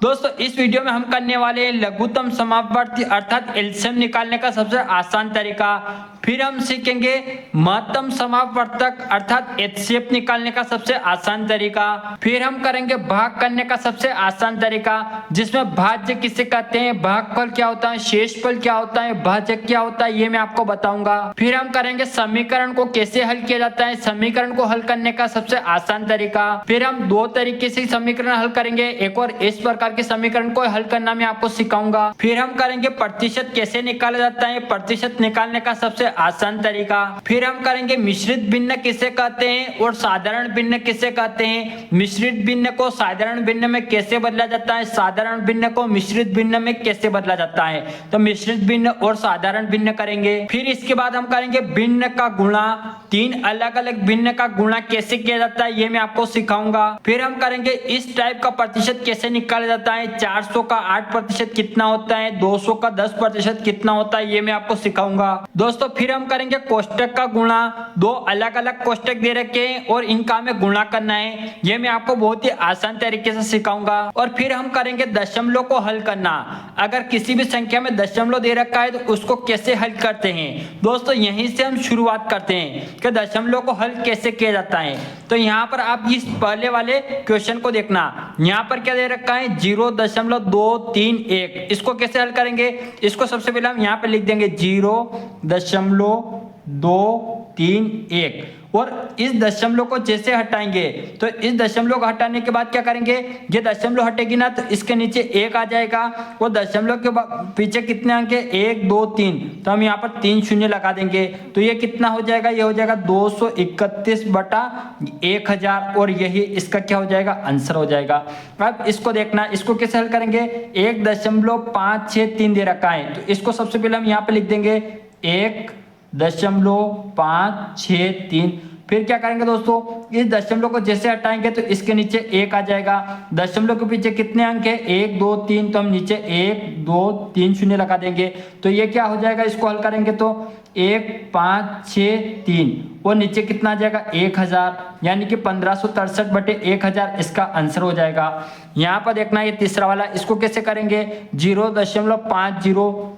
दोस्तों इस वीडियो में हम करने वाले हैं लघुत्तम समापवर्ती अर्थात एलसीएम निकालने का सबसे आसान तरीका। फिर हम सीखेंगे महत्तम समापवर्तक अर्थात एचसीएफ निकालने का सबसे आसान तरीका। फिर हम करेंगे भाग करने का सबसे आसान तरीका, जिसमें भाज्य किसे कहते हैं, भागफल क्या होता है, शेषफल क्या होता है, भाजक क्या होता है, ये मैं आपको बताऊंगा। फिर हम करेंगे समीकरण को कैसे हल किया जाता है, समीकरण को हल करने का सबसे आसान तरीका। फिर हम दो तरीके से समीकरण हल करेंगे, एक और इस प्रकार के समीकरण को हल करना मैं आपको सिखाऊंगा। फिर हम करेंगे प्रतिशत कैसे निकाला जाता है, प्रतिशत निकालने का सबसे आसान तरीका। फिर हम करेंगे मिश्रित भिन्न किसे कहते हैं और साधारण भिन्न किसे कहते हैं, मिश्रित भिन्न को साधारण भिन्न में कैसे बदला जाता है, साधारण भिन्न को मिश्रित भिन्न में कैसे बदला जाता है। तो मिश्रित भिन्न और साधारण भिन्न करेंगे। फिर इसके बाद हम करेंगे भिन्न का गुणा, तीन अलग अलग भिन्न का गुणा कैसे किया जाता है ये मैं आपको सिखाऊंगा। फिर हम करेंगे इस टाइप का प्रतिशत कैसे निकाला जाता है, 400 का 8% कितना होता है, 200 का 10% कितना होता है, ये मैं आपको सिखाऊंगा। दोस्तों फिर हम करेंगे कोष्टक का गुणा, दो अलग अलग कोष्टक दे रखे हैं और इनका हमें गुणा करना है, ये मैं आपको बहुत ही आसान तरीके से सिखाऊंगा। और फिर हम करेंगे दशमलव को हल करना, अगर किसी भी संख्या में दशमलव दे रखा है तो उसको कैसे हल करते हैं। दोस्तों यहीं से हम शुरुआत करते हैं कि दशमलव को हल कैसे किया जाता है। तो यहाँ पर आप इस पहले वाले क्वेश्चन को देखना, यहाँ पर क्या दे रखा है 0.231, इसको कैसे हल करेंगे। इसको सबसे पहले हम यहाँ पे लिख देंगे 0.231 और इस दशमलव को जैसे हटाएंगे तो इस दशमलव को हटाने के बाद क्या करेंगे, ये दशमलव हटेगी ना तो इसके नीचे 1 आ जाएगा और दशमलव के पीछे कितने अंक है 1 2 3, तो हम यहाँ पर 3 शून्य लगा देंगे तो ये कितना हो जाएगा, ये हो जाएगा 231/1000 और यही इसका क्या हो जाएगा आंसर हो जाएगा। अब इसको देखना, इसको कैसे हल करेंगे, 1.563 दे रखा है तो इसको सबसे पहले हम यहाँ पे लिख देंगे 1.563। फिर क्या करेंगे दोस्तों, इस दशमलव को जैसे हटाएंगे तो इसके नीचे 1 आ जाएगा, दशमलव के पीछे कितने अंक है 1 2 3, तो हम नीचे 1 2 3 शून्य लगा देंगे तो ये क्या हो जाएगा, इसको हल करेंगे तो 1563 और नीचे कितना आ जाएगा 1000, यानी कि 1563/1000 इसका आंसर हो जाएगा। यहाँ पर देखना ये तीसरा वाला, इसको कैसे करेंगे 0.50,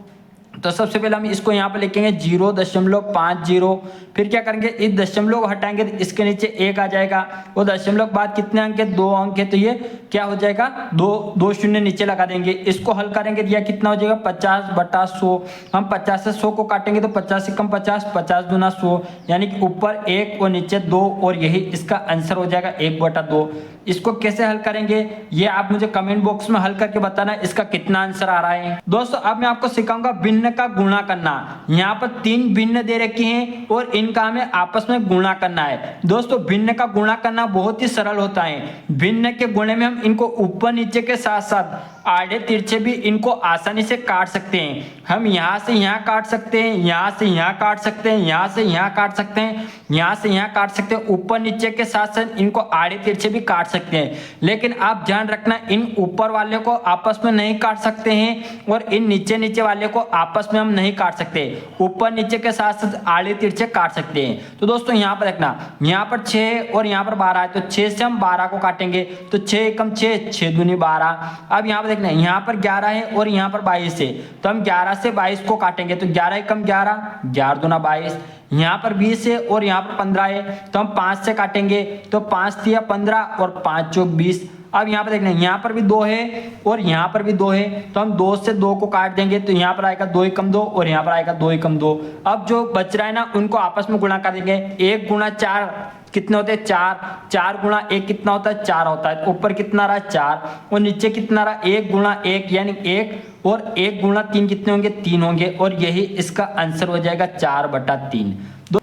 तो सबसे पहले हम इसको यहाँ पे लिखेंगे 0.50। फिर क्या करेंगे इस दशमलव को हटाएंगे तो इसके नीचे 1 आ जाएगा और दशमलव के बाद कितने अंक है 2 अंक है तो ये क्या हो जाएगा 2 शून्य नीचे लगा देंगे। इसको हल करेंगे तो यह कितना हो जाएगा 50/100, हम 50 से 100 को काटेंगे तो 50 से कम 50, 50 दूना 100, यानी कि ऊपर 1 और नीचे 2 और यही इसका आंसर हो जाएगा 1/2। इसको कैसे हल करेंगे ये आप मुझे कमेंट बॉक्स में हल करके बताना इसका कितना आंसर आ रहा है। दोस्तों अब मैं आपको सिखाऊंगा भिन्न का गुणा करना। यहाँ पर 3 भिन्न दे रखे हैं और इनका हमें आपस में गुणा करना है। दोस्तों भिन्न का गुणा करना बहुत ही सरल होता है। भिन्न के गुणे में हम इनको ऊपर नीचे के साथ साथ आड़े तिरछे भी इनको आसानी से काट सकते हैं। हम यहाँ से यहाँ काट सकते हैं, यहाँ से यहाँ काट सकते हैं, यहाँ से यहाँ काट सकते हैं, यहाँ से यहाँ काट सकते हैं, ऊपर नीचे के साथ साथ इनको आड़े तिरछे भी काट सकते हैं। लेकिन आप ध्यान रखना इन ऊपर वाले को आपस में नहीं काट सकते हैं और इन नीचे नीचे वाले को आपस में हम नहीं काट सकते, ऊपर नीचे के साथ साथ आड़े तिरछे काट सकते हैं। तो दोस्तों यहाँ पर देखना, यहाँ पर 6 और यहाँ पर 12 है तो 6 से हम 12 को काटेंगे तो 6 एकम 6, 6 दूनी 12। अब यहाँ पर देखना यहाँ पर 11 है और यहाँ पर 22 है तो हम 11 से 22 को काटेंगे तो 11 एकम 11, 11 दूना 22। यहाँ पर 20 है और यहाँ पर 15 है तो हम 5 से काटेंगे तो 5 तिया 15 और 5 चौक 20। अब यहाँ पर देखना यहाँ पर भी 2 है और यहाँ पर भी 2 है तो हम 2 से 2 को काट देंगे तो यहाँ पर आएगा 2 एकम 2 और यहाँ पर आएगा 2 एकम 2। अब जो बच रहा है ना उनको आपस में गुणा कर देंगे, 1 गुणा 4 कितने होते हैं 4, 4 गुणा 1 कितना होता है 4 होता है, ऊपर कितना रहा 4 और नीचे कितना रहा 1 गुणा 1 यानी 1 और 1 गुणा 3 कितने होंगे 3 होंगे और यही इसका आंसर हो जाएगा 4/3।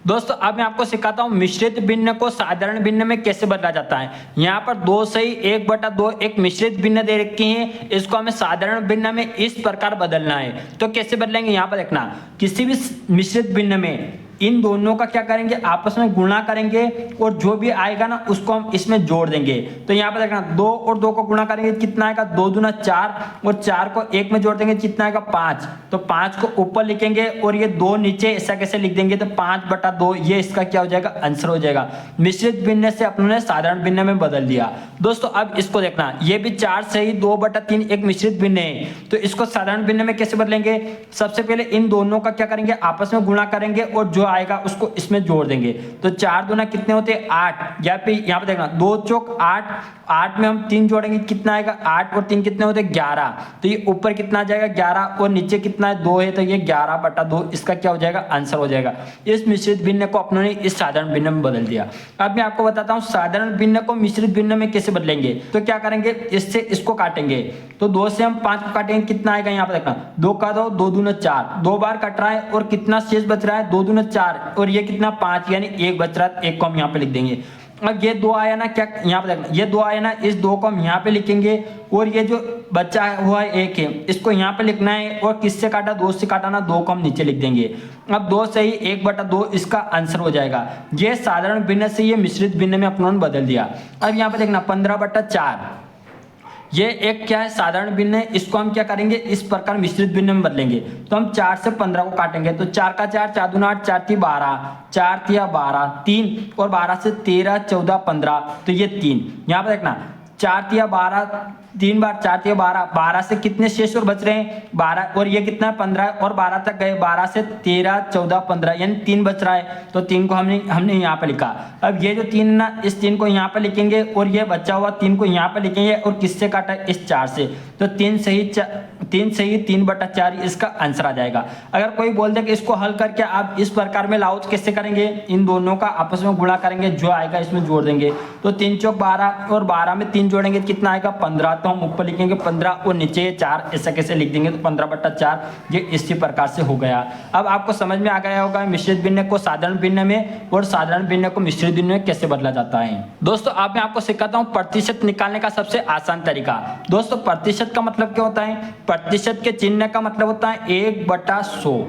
दोस्तों अब मैं आपको सिखाता हूं मिश्रित भिन्न को साधारण भिन्न में कैसे बदला जाता है। यहाँ पर 2 सही 1/2 एक मिश्रित भिन्न दे रखी है, इसको हमें साधारण भिन्न में इस प्रकार बदलना है। तो कैसे बदलेंगे, यहाँ पर देखना किसी भी मिश्रित भिन्न में इन दोनों का क्या करेंगे, आपस में गुणा करेंगे और जो भी आएगा ना उसको हम इसमें जोड़ देंगे। तो यहाँ पर देखना 2 और 2 को गुणा करेंगे कितना आएगा, 2 दूना 4 और 4 को 1 में जोड़ देंगे कितना आएगा 5। तो 5 को ऊपर लिखेंगे और ये 2 नीचे, ऐसा कैसे लिख देंगे, तो 5/2 ये इसका क्या हो जाएगा, आंसर हो जाएगा। मिश्रित भिन्न से अपने साधारण भिन्न में बदल दिया। दोस्तों अब इसको देखना, ये भी 4 सही 2/3 एक मिश्रित भिन्न है, तो इसको साधारण भिन्न में कैसे बदलेंगे। सबसे पहले इन दोनों का क्या करेंगे, आपस में गुणा करेंगे और जो आएगा उसको इसमें जोड़ देंगे। तो 4 दूना कितने होते हैं 8, या फिर यहाँ पे देखना 2 चौक 8, 8 में हम 3 जोड़ेंगे कितना आएगा 8 और 3 कितने होते हैं 11। तो ये ऊपर कितना आ जाएगा 11 और नीचे कितना है 2 है, तो ये 11/2 इसका क्या हो जाएगा, आंसर हो जाएगा। इस मिश्रित भिन्न को अपनों ने इस साधारण भिन्न में बदल दिया। अब मैं आपको बताता हूँ साधारण भिन्न को मिश्रित भिन्न में कैसे बदलेंगे। तो क्या करेंगे, इससे इसको काटेंगे, तो 2 से हम 5 को काटेंगे कितना आएगा, यहाँ पे देखना 2 का 2, 2 दूना 4, 2 बार कट रहा है और कितना शेष बच रहा है 2 दूना 4 और ये कितना 5, यानी 1 बच रहा है, 1 को हम यहाँ पे लिख देंगे। अब ये 2 आया ना, क्या यहाँ पे देखना ये 2 आया ना, इस 2 को हम यहाँ पे लिखेंगे और ये जो बच्चा हुआ है 1 है इसको यहाँ पे लिखना है और किससे काटा 2 से काटा ना, 2 को हम नीचे लिख देंगे। अब 2 से ही 1/2 इसका आंसर हो जाएगा। ये साधारण भिन्न से ये मिश्रित भिन्न में अपनों ने बदल दिया। अब यहाँ पे देखना 15/4 ये एक क्या है, साधारण भिन्न है, इसको हम क्या करेंगे इस प्रकार मिश्रित भिन्न में बदलेंगे। तो हम 4 से 15 को काटेंगे, तो 4 का 4, 4 दूना 8, 4 × 12, 4 × 12 3 और 12 से 13 14 15, तो ये 3। यहाँ पर देखना 4 × 12 3 बार 4 × 12, 12 से कितने शेष और बच रहे हैं 12 और ये कितना है 15 और 12 तक गए, 12 से 13 14 15 यानी 3 बच रहा है, तो 3 को हमने यहाँ पे लिखा। अब ये जो 3 ना, इस 3 को यहाँ पे लिखेंगे और ये बचा हुआ 3 को यहाँ पे लिखेंगे और किससे काटा इस 4 से, तो 3 सही 3/4 इसका आंसर आ जाएगा। अगर कोई बोल दे कि इसको हल करके आप इस प्रकार में लाओ, तो कैसे करेंगे, इन दोनों का आपस में गुणा करेंगे, जो आएगा इसमें जोड़ देंगे। तो 3 चौक 12 और 12 में 3 जोड़ेंगे कितना आएगा 15, तो हम ऊपर लिखेंगे 15 और नीचे 4, ऐसा कैसे लिख देंगे, तो 15/4 ये इसी प्रकार से हो गया। अब आपको समझ में आ गया होगा मिश्रित भिन्न को साधारण भिन्न में और साधारण भिन्न को मिश्रित भिन्न में कैसे बदला जाता है। दोस्तों अब मैं आपको सिखाता हूँ प्रतिशत निकालने का सबसे आसान तरीका। दोस्तों प्रतिशत का मतलब क्या होता है, प्रतिशत के चिन्ह का मतलब होता है 1/100।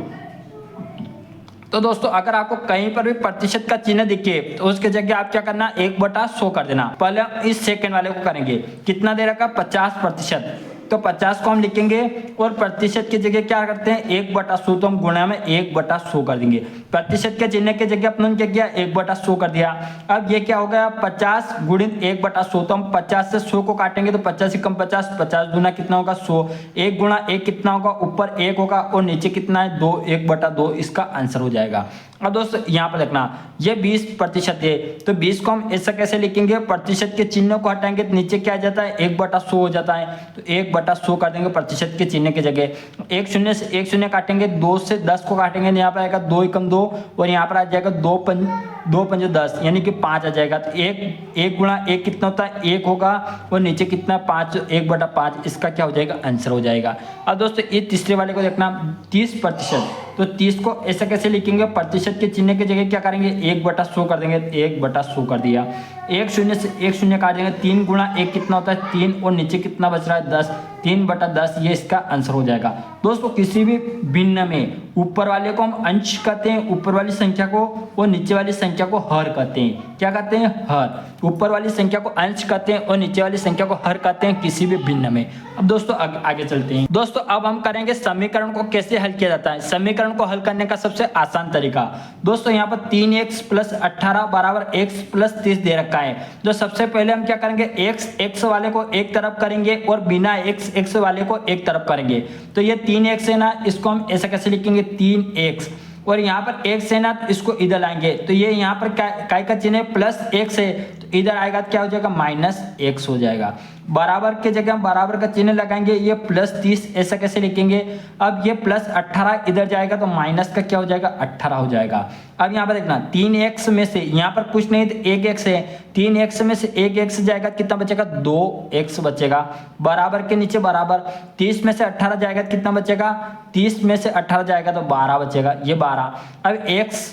तो दोस्तों अगर आपको कहीं पर भी प्रतिशत का चिन्ह दिखे तो उसके जगह आप क्या करना 1/100 कर देना। पहले हम इस सेकंड वाले को करेंगे, कितना दे रखा 50%, तो 50 को हम लिखेंगे और प्रतिशत की जगह क्या करते हैं 1/100, तो हम गुणा में 1/100 कर देंगे। प्रतिशत के चिन्ह की जगह अपने क्या किया 1/100 कर दिया। अब ये क्या हो गया 50 गुणित 1/100, तो हम 50 से 100 को काटेंगे तो 50 से कम 50, 50 दूना कितना होगा 100, 1 गुणा 1 कितना होगा, ऊपर 1 होगा और नीचे कितना है 2, 1/2 इसका आंसर हो जाएगा। अब दोस्तों यहाँ पर देखना ये 20% है, तो 20 को हम ऐसा कैसे लिखेंगे, प्रतिशत के चिन्ह को हटाएंगे तो नीचे क्या आ जाता है 1/100 हो जाता है, तो 1/100 कर देंगे प्रतिशत के चिन्ह की जगह। 1 शून्य से 1 शून्य काटेंगे, 2 से 10 को काटेंगे, यहाँ पर आएगा 2 × 2 और यहाँ पर आ जाएगा 2 × 10 यानी कि 5 आ जाएगा। तो 1 गुणा 1 कितना होता है 1 होगा और नीचे कितना 5, 1/5 इसका क्या हो जाएगा आंसर हो जाएगा। अब दोस्तों ये तीसरे वाले को देखना 30%, तो 30 को ऐसा कैसे लिखेंगे, प्रतिशत के चिन्ह की जगह क्या करेंगे 1/100 कर देंगे, 1/100 कर दिया। 1 शून्य से 1 शून्य काट देंगे, 3 गुणा 1 कितना होता है 3 और नीचे कितना बच रहा है 10, 3/10 ये इसका आंसर हो जाएगा। दोस्तों किसी भी भिन्न में ऊपर वाले को हम अंश कहते हैं, ऊपर वाली संख्या को, और नीचे वाली संख्या को हर कहते हैं। क्या कहते हैं हर, ऊपर वाली संख्या को अंश कहते हैं और नीचे वाली संख्या को हर कहते हैं किसी भी भिन्न में। अब दोस्तों आगे चलते हैं। दोस्तों अब हम करेंगे समीकरण को कैसे हल किया जाता है। समीकरण को हल करने का सबसे आसान तरीका, दोस्तों यहाँ पर 3x + 18 = x + 30 दे रखा है। तो सबसे पहले हम क्या करेंगे x वाले को एक तरफ करेंगे और बिना x वाले को एक तरफ करेंगे। तो ये 3x है ना, इसको हम ऐसा कैसे लिखेंगे 3x, और यहाँ पर x है ना तो इसको इधर लाएंगे, तो ये यहाँ पर काय का चिन्ह है +x है, तो इधर आएगा तो क्या हो जाएगा -x हो जाएगा। बराबर के जगह हम बराबर का चिन्ह लगाएंगे, ये +30 ऐसा कैसे लिखेंगे। अब ये +18 इधर जाएगा तो माइनस का क्या हो जाएगा 18 हो जाएगा। अब यहाँ पर देखना 3x में से यहाँ पर कुछ नहीं तो 1x है, 3x में से 1x जाएगा कितना बचेगा 2x बचेगा। बराबर के नीचे बराबर, 30 में से 18 जाएगा कितना बचेगा, 30 में से 18 जाएगा तो 12 बचेगा, ये 12। अब x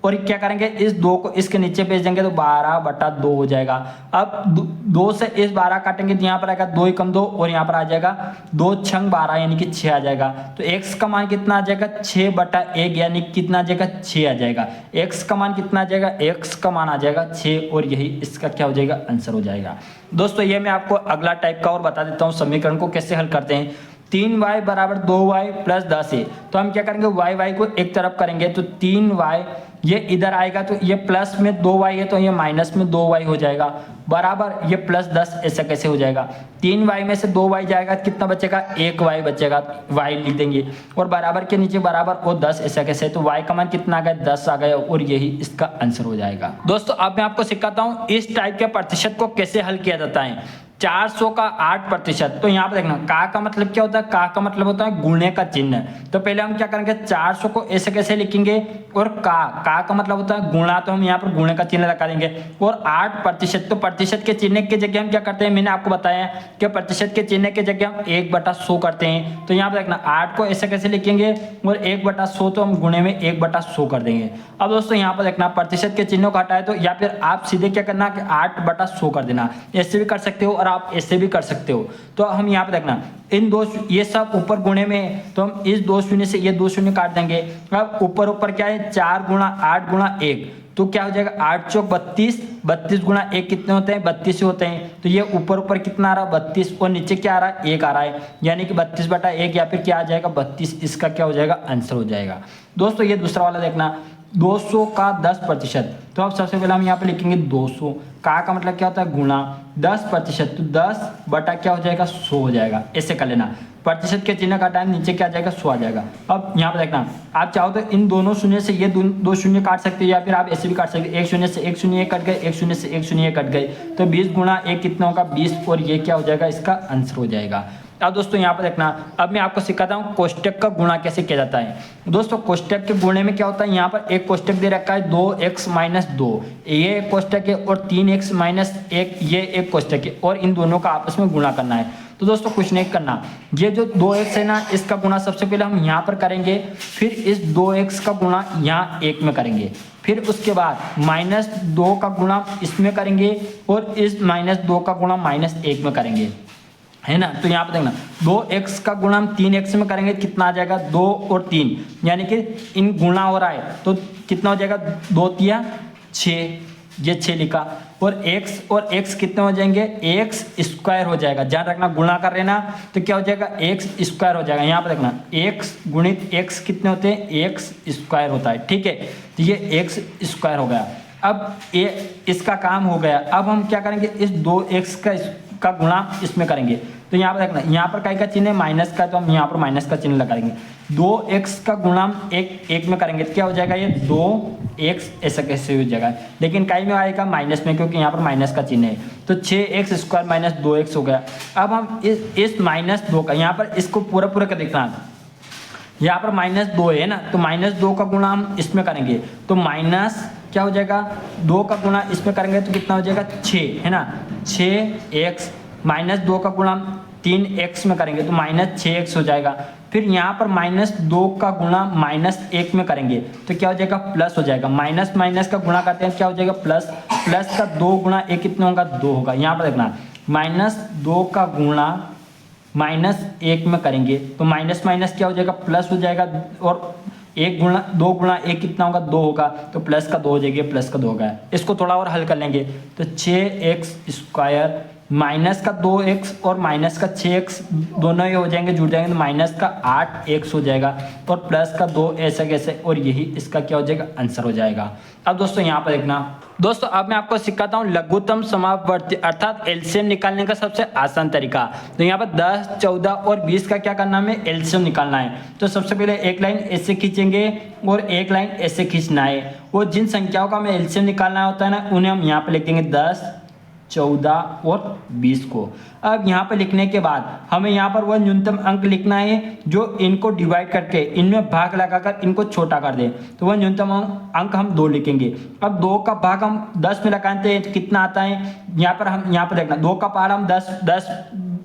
और क्या करेंगे, इस 2 को इसके नीचे भेज देंगे तो 12/2 हो जाएगा। अब 2 से इस 12 काटेंगे तो यहाँ पर आएगा 2 एकम 2 और यहाँ पर आ जाएगा 2 छंग 12 यानी कि 6 आ जाएगा। तो x का मान कितना आ जाएगा 6/1 यानी कितना आ जाएगा 6 आ जाएगा। x का मान कितना आ जाएगा, x का मान आ जाएगा 6 और यही इसका क्या हो जाएगा, आंसर हो जाएगा। दोस्तों ये मैं आपको अगला टाइप का और बता देता हूँ समीकरण को कैसे हल करते हैं। 3y बराबर 2y प्लस 10 है, तो हम क्या करेंगे y को एक तरफ करेंगे तो 3y ये इधर आएगा तो ये प्लस में 2y है तो ये माइनस में 2y हो जाएगा, बराबर ये प्लस 10 ऐसा कैसे हो जाएगा। 3y में से 2y जाएगा कितना बचेगा, 1y बचेगा, y लिख देंगे और बराबर के नीचे बराबर और 10 ऐसा कैसे, तो y का मान कितना आ गया 10 आ गया और यही इसका आंसर हो जाएगा। दोस्तों अब मैं आपको सिखाता हूँ इस टाइप के प्रतिशत को कैसे हल किया जाता है। 400 का 8%, तो यहाँ पर देखना का मतलब क्या होता है, का मतलब होता है गुणे का चिन्ह। तो पहले हम क्या करेंगे 400 को ऐसे कैसे लिखेंगे और का मतलब होता है गुणा, तो हम यहाँ पर गुणे का चिन्ह लगा देंगे। और 8%, तो प्रतिशत के चिन्ह की जगह हम क्या करते हैं, मैंने आपको बताया कि प्रतिशत के चिन्ह की जगह हम 1/100 करते हैं। तो यहाँ पर देखना 8 को ऐसे कैसे लिखेंगे और 1/100 तो हम गुणे में 1/100 कर देंगे। अब दोस्तों यहाँ पर देखना प्रतिशत के चिन्हों को हटाए तो या फिर आप सीधे क्या करना कि 8/100 कर देना, ऐसे भी कर सकते हो और आप ऐसे भी कर सकते हो। तो हम यहाँ पे देखना इन दो, ये सब ऊपर गुणे में तो हम इस 2 शून्य से ये 2 शून्य काट देंगे। अब ऊपर क्या है 4 गुणा 8 गुणा 1, तो क्या हो जाएगा 8 चौक 32, 32 गुणा 1 कितने होते हैं 32 होते हैं। तो ये ऊपर कितना आ रहा है 32 और नीचे क्या आ रहा है 1 आ रहा है, यानी कि 32/1 या फिर क्या आ जाएगा 32, इसका क्या हो जाएगा आंसर हो जाएगा। दोस्तों ये दूसरा वाला देखना 200 का 10%, तो अब सबसे पहले हम यहाँ पे लिखेंगे 200, का मतलब क्या होता है गुणा 10%, तो 10 बटा क्या हो जाएगा 100 हो जाएगा, ऐसे कर लेना। प्रतिशत के चिन्ह का टाइम नीचे क्या आ जाएगा 100 आ जाएगा। अब यहाँ पे देखना आप चाहो तो इन दोनों शून्य से ये 2 शून्य काट सकते हो या फिर आप ऐसे भी काट सकते हो, 1 शून्य से 1 शून्य कट गए, 1 शून्य से 1 शून्य कट गए, तो 20 गुणा 1 कितना होगा 20 और ये क्या हो जाएगा इसका आंसर हो जाएगा। अब दोस्तों यहाँ पर देखना अब मैं आपको सिखाता हूँ कोष्टक का गुणा कैसे किया जाता है। दोस्तों कोष्टक के गुणे में क्या होता है, यहाँ पर एक कोष्टक दे रखा है 2x - 2, ये एक कोष्टक है और 3x - 1 ये एक कोष्टक है और इन दोनों का आपस में गुणा करना है। तो दोस्तों कुछ नहीं करना, ये जो 2x है ना इसका गुणा सबसे पहले हम यहाँ पर करेंगे, फिर इस 2x का गुणा यहाँ 1 में करेंगे, फिर उसके बाद -2 का गुणा इसमें करेंगे और इस -2 का गुणा -1 में करेंगे, है ना। तो यहाँ पे देखना 2x का गुणा हम 3x में करेंगे, कितना आ जाएगा 2 और 3, यानी कि इन गुणा हो रहा है तो कितना हो जाएगा 2 तिया 6, ये 6 लिखा और x कितने हो जाएंगे x² हो जाएगा। ध्यान रखना गुणा कर रहे ना तो क्या हो जाएगा x² हो जाएगा। यहाँ पे देखना x गुणित x कितने होते हैं x² होता है, ठीक है। तो ये x² हो गया। अब ये इसका काम हो गया। अब हम क्या करेंगे इस 2x का गुणा इसमें करेंगे। तो यहाँ पर देखना यहाँ पर काय का चिन्ह है माइनस का, तो हम यहाँ पर माइनस का चिन्ह लगाएंगे। 2x का गुणा 1 में करेंगे तो क्या हो जाएगा ये 2x ऐसा कैसे हो जाएगा, लेकिन काय में आएगा माइनस में क्योंकि यहाँ पर माइनस का चिन्ह है। तो 6x² - 2x हो गया। अब हम इस -2 का यहाँ पर इसको पूरा का देखना, यहाँ पर -2 है ना, तो -2 का गुणा हम इसमें करेंगे तो माइनस क्या हो जाएगा 2 का गुणा इसमें करेंगे तो कितना हो जाएगा 6, है ना। 6x -2 का गुणा 3x में करेंगे तो -6x हो जाएगा। फिर यहाँ पर -2 का गुणा -1 में करेंगे तो क्या हो जाएगा प्लस हो जाएगा। माइनस का गुणा करते हैं क्या हो जाएगा प्लस का 2 गुणा 1 कितना होगा 2 होगा। यहाँ पर देखना -2 का गुणा -1 में करेंगे तो माइनस क्या हो जाएगा प्लस हो जाएगा और 2 गुणा 1 कितना होगा 2 होगा, तो प्लस का 2 हो जाएगा, प्लस का 2 होगा। इसको थोड़ा और हल कर लेंगे तो 6x² माइनस का 2x और माइनस का 6x दोनों ही हो जाएंगे जुड़ जाएंगे तो माइनस का 8x हो जाएगा और प्लस का 2 ऐसा कैसे, और यही इसका क्या हो जाएगा आंसर हो जाएगा। अब दोस्तों यहाँ पर देखना दोस्तों अब मैं आपको सिखाता हूँ लघुत्तम समापवर्ती अर्थात एलसीएम निकालने का सबसे आसान तरीका। तो यहाँ पर 10, 14 और 20 का क्या करना है एलसीएम निकालना है। तो सबसे पहले एक लाइन ऐसे खींचेंगे और एक लाइन ऐसे खींचना है और जिन संख्याओं का हमें एलसीएम निकालना होता है ना उन्हें हम यहाँ पर लिख देंगे 10, 14 और 20 को। अब यहाँ पर लिखने के बाद हमें यहाँ पर वह न्यूनतम अंक लिखना है जो इनको डिवाइड करके इनमें भाग लगाकर इनको छोटा कर दे। तो वह न्यूनतम अंक हम 2 लिखेंगे। अब 2 का भाग हम 10 में लगाते हैं तो कितना आता है, यहाँ पर देखना 2 का पहाड़ हम 10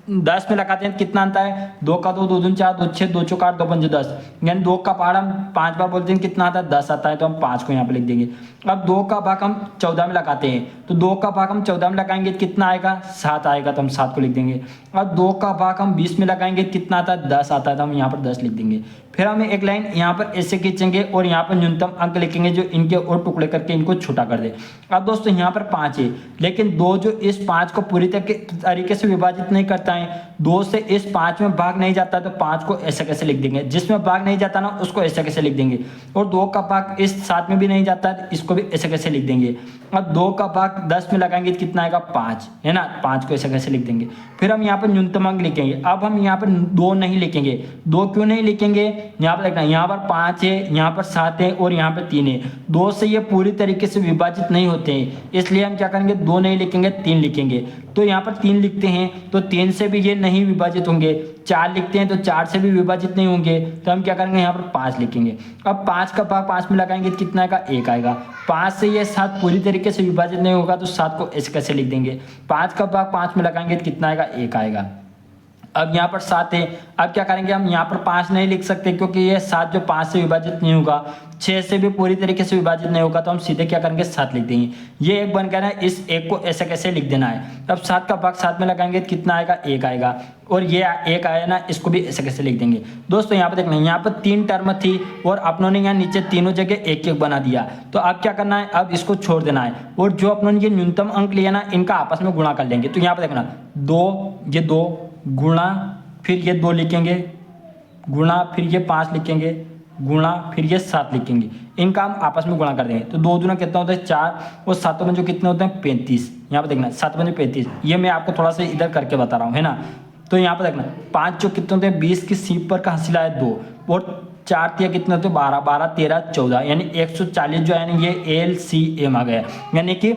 10 में लगाते हैं तो कितना आता है, 2 का 2, 2 दूनी 4, 2 6, 2 चौक 8, 2 पंजे 10, यानी 2 का पहाड़ हम 5 बार बोलते हैं कितना आता है, 10 आता है, तो हम 5 को यहाँ पे लिख देंगे। अब 2 का भाग हम 14 में लगाते हैं, तो 2 का भाग हम 14 में लगाएंगे कितना आएगा, 7 आएगा, तो हम 7 को लिख देंगे। अब 2 का भाग हम 20 में लगाएंगे कितना आता है, 10 आता है, तो हम यहाँ पर 10 लिख देंगे। फिर हमें एक लाइन यहाँ पर ऐसे खींचेंगे और यहाँ पर न्यूनतम अंक लिखेंगे जो इनके और टुकड़े करके इनको छोटा कर दे। अब दोस्तों यहाँ पर 5 है, लेकिन 2 जो इस 5 को पूरी तरीके से विभाजित नहीं करता है, 2 से इस 5 में भाग नहीं जाता, तो 5 को ऐसे कैसे लिख देंगे, जिसमें भाग नहीं जाता ना उसको ऐसे कैसे लिख देंगे। और 2 का भाग इस 7 में भी नहीं जाता है, इसको भी ऐसे कैसे लिख देंगे। अब 2 का भाग 10 में लगाएंगे तो कितना आएगा, 5 है ना, 5 को ऐसे कैसे लिख देंगे। फिर हम यहाँ पर न्यूनतम अंक लिखेंगे। अब हम यहाँ पर 2 नहीं लिखेंगे, 2 क्यों नहीं लिखेंगे, यहाँ पर देखना, यहाँ पर 5 है, यहाँ पर 7 है और यहाँ पर 3 है, 2 से ये पूरी तरीके से विभाजित नहीं होते हैं, इसलिए हम क्या करेंगे, 2 नहीं लिखेंगे, 3 लिखेंगे। तो यहाँ पर 3 लिखते हैं तो 3 से भी ये नहीं विभाजित होंगे, 4 लिखते हैं तो 4 से भी विभाजित नहीं होंगे, तो हम क्या करेंगे, यहाँ पर 5 लिखेंगे। अब 5 का भाग 5 में लगाएंगे तो कितना आएगा, 1 आएगा। 5 से ये 7 पूरी तरीके से विभाजित नहीं होगा, तो 7 को ऐसे कैसे लिख देंगे, 5 का भाग 5 में लगाएंगे तो कितना आएगा, 1 आएगा। अब यहाँ पर 7 है, अब क्या करेंगे, हम यहाँ पर 5 नहीं लिख सकते क्योंकि ये 7 जो 5 से विभाजित नहीं होगा, 6 से भी पूरी तरीके से विभाजित नहीं होगा, तो हम सीधे क्या करेंगे, 7 लिख देंगे। ये एक बन गया ना, इस एक को ऐसे कैसे लिख देना है। अब 7 का भाग 7 में लगाएंगे तो कितना आएगा, 1 आएगा, और ये 1 आया ना, इसको भी ऐसे कैसे लिख देंगे। दोस्तों यहाँ पर देखना, यहाँ पर 3 टर्म थी और अपनों ने यहाँ नीचे तीनों जगह 1-1 बना दिया, तो अब क्या करना है, अब इसको छोड़ देना है, और जो अपनों ने ये न्यूनतम अंक लिया ना, इनका आपस में गुणा कर लेंगे। तो यहाँ पर देखना, 2 ये 2 गुणा, फिर ये 2 लिखेंगे गुणा, फिर ये 5 लिखेंगे गुणा, फिर ये 7 लिखेंगे, इनका हम आपस में गुणा कर देंगे। तो 2 दूना कितना होता है, 4, और 7 पंजों कितने होते हैं, 35। यहाँ पर देखना 7 पंजों 35, ये मैं आपको थोड़ा सा इधर करके बता रहा हूँ, है ना। तो यहाँ पर देखना 5 जो कितने होते हैं, 20 की सीप पर का हासिल है 2, और 4 तिया कितने होते हैं, 12, 12 13 14, यानी 140 जो है ना, ये LCM आ गया, यानी कि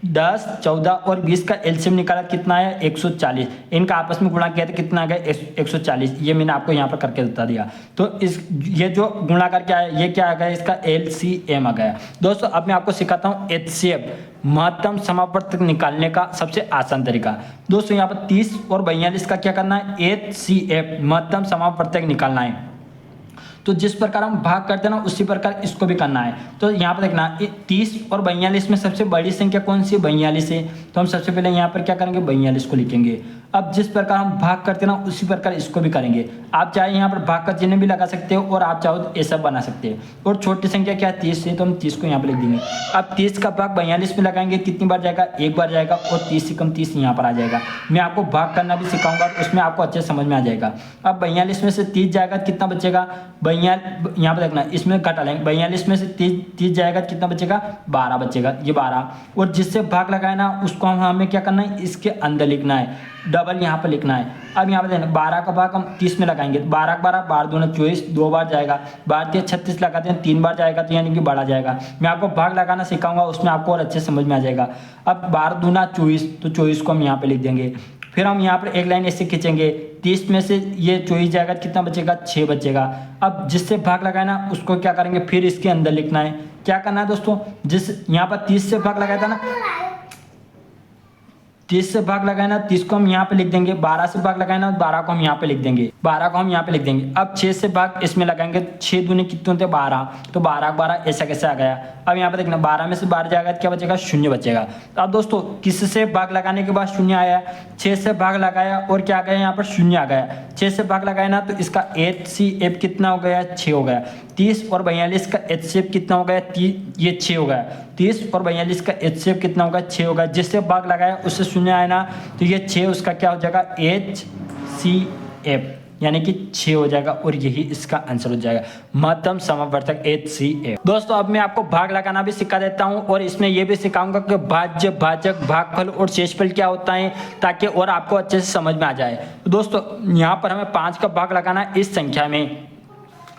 10, 14 और 20 का एलसीएम निकाला कितना है, 140, इनका आपस में गुणा किया तो कितना आ गया, 140। ये मैंने आपको यहाँ पर करके बता दिया। तो इस ये जो गुणा करके आया, ये क्या आ गया, इसका LCM आ गया। दोस्तों अब मैं आपको सिखाता हूँ HCF, महत्तम समापवर्तक निकालने का सबसे आसान तरीका। दोस्तों यहाँ पर 30 और 42 का क्या करना है, HCF महत्तम समापवर्तक निकालना है। तो जिस प्रकार हम भाग करते हैं ना, उसी प्रकार इसको भी करना है। तो यहाँ पर देखना, 30 और 42 में सबसे बड़ी संख्या कौन सी है, 42 है, तो हम सबसे पहले यहाँ पर क्या करेंगे, 42 को लिखेंगे। अब जिस प्रकार हम भाग करते हैं ना, उसी प्रकार इसको भी करेंगे। आप चाहे यहाँ पर भाग का चिन्ह भी लगा सकते हो, और आप चाहो तो ऐसा बना सकते हो। और छोटी संख्या क्या है, 30 है, तो हम 30 को यहाँ पर लिख देंगे। अब 30 का भाग 42 में लगाएंगे, कितनी बार जाएगा, 1 बार जाएगा, और 30 से कम 30 यहाँ पर आ जाएगा। मैं आपको भाग करना भी सिखाऊंगा, उसमें आपको अच्छे समझ में आ जाएगा। अब 42 में से 30 जाएगा, कितना बचेगा, 42, यहाँ पर देखना, इसमें घटा लेंगे, 42 में से 30 जाएगा, कितना बचेगा, 12 बचेगा, ये 12। और जिससे भाग लगाए ना, उसको हमें क्या करना है, इसके अंदर लिखना है, डबल यहाँ पर लिखना है। अब यहाँ पर देखना, 12 का भाग हम 30 में लगाएंगे, 12 का 12, 12 दूना 24, 2 बार जाएगा, 12 तिया 36 लगाते हैं, 3 बार जाएगा, तो यानी कि बढ़ा जाएगा। मैं आपको भाग लगाना सिखाऊंगा, उसमें आपको और अच्छे समझ में आ जाएगा। अब 12 दूना 24, तो 24 को हम यहाँ पे लिख देंगे। फिर हम यहाँ पर एक लाइन ऐसे खींचेंगे, 30 में से ये 24 जाएगा, कितना बचेगा, 6 बचेगा। अब जिससे भाग लगाए ना, उसको क्या करेंगे, फिर इसके अंदर लिखना है। क्या करना है दोस्तों, जिस यहाँ पर 30 से भाग लगाया था ना, 30 से भाग लगाए ना, 30 को हम यहाँ पे लिख देंगे। 12 से भाग लगाए ना, 12 को हम यहाँ पे लिख देंगे, 12 को हम यहाँ पे लिख देंगे। अब 6 से भाग इसमें लगाएंगे, 6 दूनी कितने होते हैं, 12, तो 12 12 ऐसा कैसे आ गया। अब यहाँ पे देखना, 12 में से 12 जाएगा तो क्या बचेगा, 0 बचेगा। तो अब दोस्तों किससे भाग लगाने के बाद 0 आया, 6 से भाग लगाया और क्या आ गया, यहाँ पर 0 आ गया। 6 से भाग लगाया ना, तो इसका HCF कितना हो गया, 6 हो गया। 30 और 42 का HCF कितना हो गया, ये 6 हो गया। 30 और 42 का HCF कितना होगा, 6 होगा। जिससे भाग लगाया उससे 0 आया ना, तो ये 6 उसका क्या हो जाएगा, HCF, यानी कि 6 हो जाएगा, और यही इसका आंसर हो जाएगा, महत्तम समापवर्तक HCF। दोस्तों अब मैं आपको भाग लगाना भी सिखा देता हूं, और इसमें यह भी सिखाऊंगा कि भाज्य, भाजक, भागफल और शेषफल क्या होता है, ताकि और आपको अच्छे से समझ में आ जाए। तो दोस्तों यहाँ पर हमें 5 का भाग लगाना है इस संख्या में,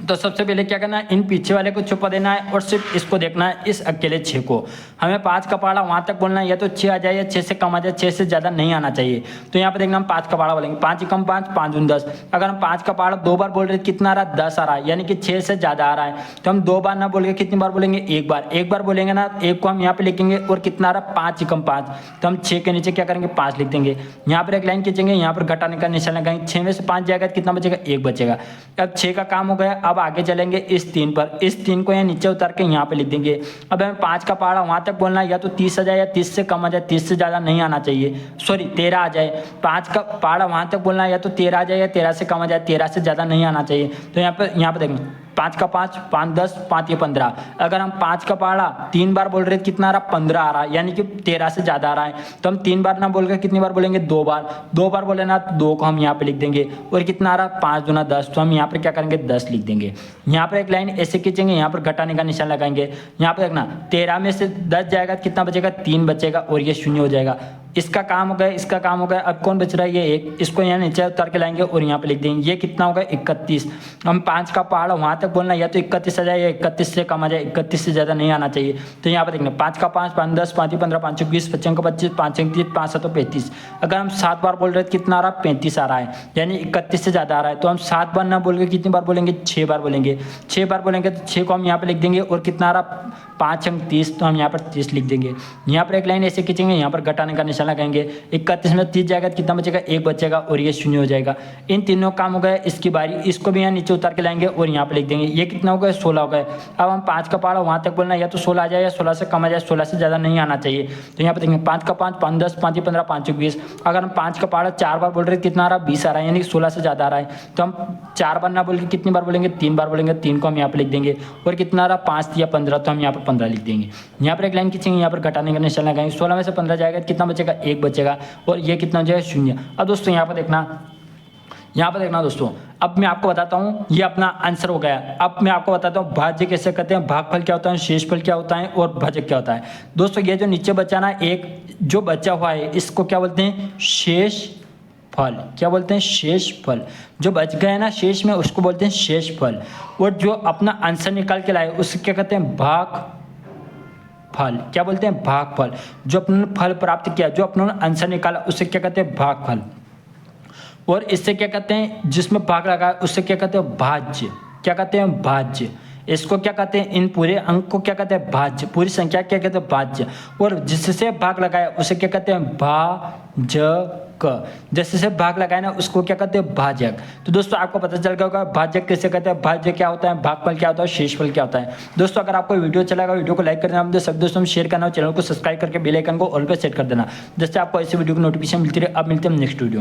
तो सबसे पहले क्या करना है, इन पीछे वाले को छुपा देना है और सिर्फ इसको देखना है, इस अकेले 6 को। हमें 5 का पहाड़ा वहाँ तक बोलना है, या तो 6 आ जाए या 6 से कम आ जाए, 6 से ज़्यादा नहीं आना चाहिए। तो यहाँ पे देखना हम 5 का पहाड़ा बोलेंगे, 5 कम 5, 5 दूनी 10। अगर हम 5 का पहाड़ा 2 बार बोल रहे कितना आ रहा है, 10 आ रहा है, यानी कि 6 से ज़्यादा आ रहा है। तो हम 2 बार ना बोल के कितनी बार बोलेंगे, 1 बार। 1 बार बोलेंगे ना, 1 को हम यहाँ पे लिखेंगे और कितना आ रहा है, 5 कम 5। तो हम 6 के नीचे क्या करेंगे, 5 लिख देंगे। यहाँ पर एक लाइन खींचेंगे, यहाँ पर घटाने का निशान लगाएंगे, 6 में से 5 जाएगा तो कितना बचेगा, 1 बचेगा। अब 6 का काम हो गया, अब आगे चलेंगे इस 3 पर। इस 3 को यहाँ नीचे उतार के यहाँ पे लिख देंगे। अब हमें 5 का पहाड़ा वहाँ तक बोलना है, या तो 30 आ जाए या 30 से कम आ जाए, 30 से ज़्यादा नहीं आना चाहिए, सॉरी 13 आ जाए। 5 का पहाड़ा वहाँ तक बोलना है, या तो 13 आ जाए या 13 से कम आ जाए, 13 से ज़्यादा नहीं आना चाहिए। तो यहाँ पे देखेंगे 5 का 5, 5 10, 5 ये 15। अगर हम 5 का पहाड़ा 3 बार बोल रहे हैं कितना आ रहा, 15 आ रहा है, यानी कि 13 से ज़्यादा आ रहा है। तो हम 3 बार ना बोलकर कितनी बार बोलेंगे, 2 बार। 2 बार बोले ना, 2 को हम यहाँ पे लिख देंगे और कितना आ रहा है, 5 दूना 10। तो हम यहाँ पर क्या करेंगे, 10 लिख देंगे। यहाँ पर एक लाइन ऐसे खींचेंगे, यहाँ पर घटाने का निशान लगाएंगे। यहाँ पर देखना 13 में से 10 जाएगा कितना बचेगा, 3 बचेगा और ये 0 हो जाएगा। इसका काम हो गया, इसका काम हो गया। अब कौन बच रहा है, ये 1। इसको यहाँ नीचे उतार के लाएंगे और यहाँ पे लिख देंगे। ये कितना होगा, 31। हम 5 का पहाड़ा वहाँ तक बोलना है, या तो 31 आ जाए या 31 से कम आ जाए, 31 से ज़्यादा नहीं आना चाहिए। तो यहाँ पे देखना 5 का 5, 5 10, 5 15, 5 20, 25 का 25, 5 30, 5 7 35। अगर हम 7 बार बोल रहे हैं कितना आ रहा है, 35 आ रहा है, यानी 31 से ज़्यादा आ रहा है। तो हम 7 बार ना बोल के कितनी बार बोलेंगे, 6 बार बोलेंगे। 6 बार बोलेंगे तो 6 को हम यहाँ पे लिख देंगे और कितना आ रहा, 5 अंक 30। तो हम यहाँ पर 30 लिख देंगे। यहाँ पर एक लाइन ऐसे खींचेंगे, यहाँ पर घटाने का निशान लगाएंगे। 31 में 30 जाएगा कितना बचेगा, 1 बचेगा और ये 0 हो जाएगा। इन तीनों काम हो गया। इसकी बारी, इसको भी यहाँ नीचे उतार के लाएंगे और यहाँ पे लिख देंगे। ये कितना हो गया, 16 हो गया। अब हम 5 का पहाड़ा वहाँ तक बोलना है, या तो 16 आ जाए या 16 से कम आ जाए, 16 से ज़्यादा नहीं आना चाहिए। तो यहाँ पे देखेंगे 5 का 5, 5 10, 5 15, 5 20। अगर हम 5 का पहाड़ा 4 बार बोल रहे हैं कितना आ रहा है, 20 आ रहा है, यानी कि 16 से ज़्यादा आ रहा है। तो हम 4 बार ना बोल के कितनी बार बोलेंगे, 3 बार बोलेंगे। 3 को हम यहाँ पे लिख देंगे और कितना आ रहा है, 5 या 15। तो हम यहाँ पर 15 लिख देंगे। यहाँ पर एक लाइन खींचेंगे, यहाँ पर घटाने का निशान लगाएंगे। 16 में से 15 जाएगा कितना बचेगा, 1 बचेगा और ये कितना हो जाएगा, 0। अब दोस्तों यहाँ पर देखना दोस्तों, अब मैं आपको बताता हूँ, ये अपना आंसर हो गया। अब मैं आपको बताता हूँ भाज्य कैसे करते हैं, भागफल क्या होता है, शेषफल क्या होता है और भाजक क्या होता है। दोस्तों ये जो नीचे बचा ना, एक जो बचा हुआ है, इसको क्या बोलते हैं, शेष फल। क्या बोलते हैं, शेष फल। जो बच गया ना शेष में, उसको बोलते हैं शेष फल। और जो अपना आंसर निकाल के लाए उससे क्या कहते हैं, भाग फल। क्या बोलते हैं, भाग फल। जो अपने फल प्राप्त किया, जो अपने आंसर निकाला, उससे क्या कहते हैं, भाग फल। और इससे क्या कहते हैं, जिसमें भाग लगा उससे क्या कहते हैं, भाज्य। क्या कहते हैं, भाज्य। इसको क्या कहते हैं, इन पूरे अंक को क्या कहते हैं, भाज्य। पूरी संख्या क्या कहते हैं, भाज्य। और जिससे भाग लगाया उसे क्या कहते हैं, भाजक। जिससे भाग लगाया ना उसको क्या कहते हैं, भाजक। तो दोस्तों आपको पता चल गया होगा भाजक किसे कहते हैं, भाज्य क्या होता है, भागफल क्या होता है, शेषफल क्या होता है। दोस्तों अगर आपको वीडियो अच्छा लगा, वीडियो को लाइक कर देना, सब दोस्तों में शेयर करना, चैनल को सब्सक्राइब करके बेल आइकन को ऑल पे सेट कर देना, जिससे आपको ऐसे वीडियो की नोटिफिकेशन मिलती रहे। अब मिलते हैं नेक्स्ट वीडियो।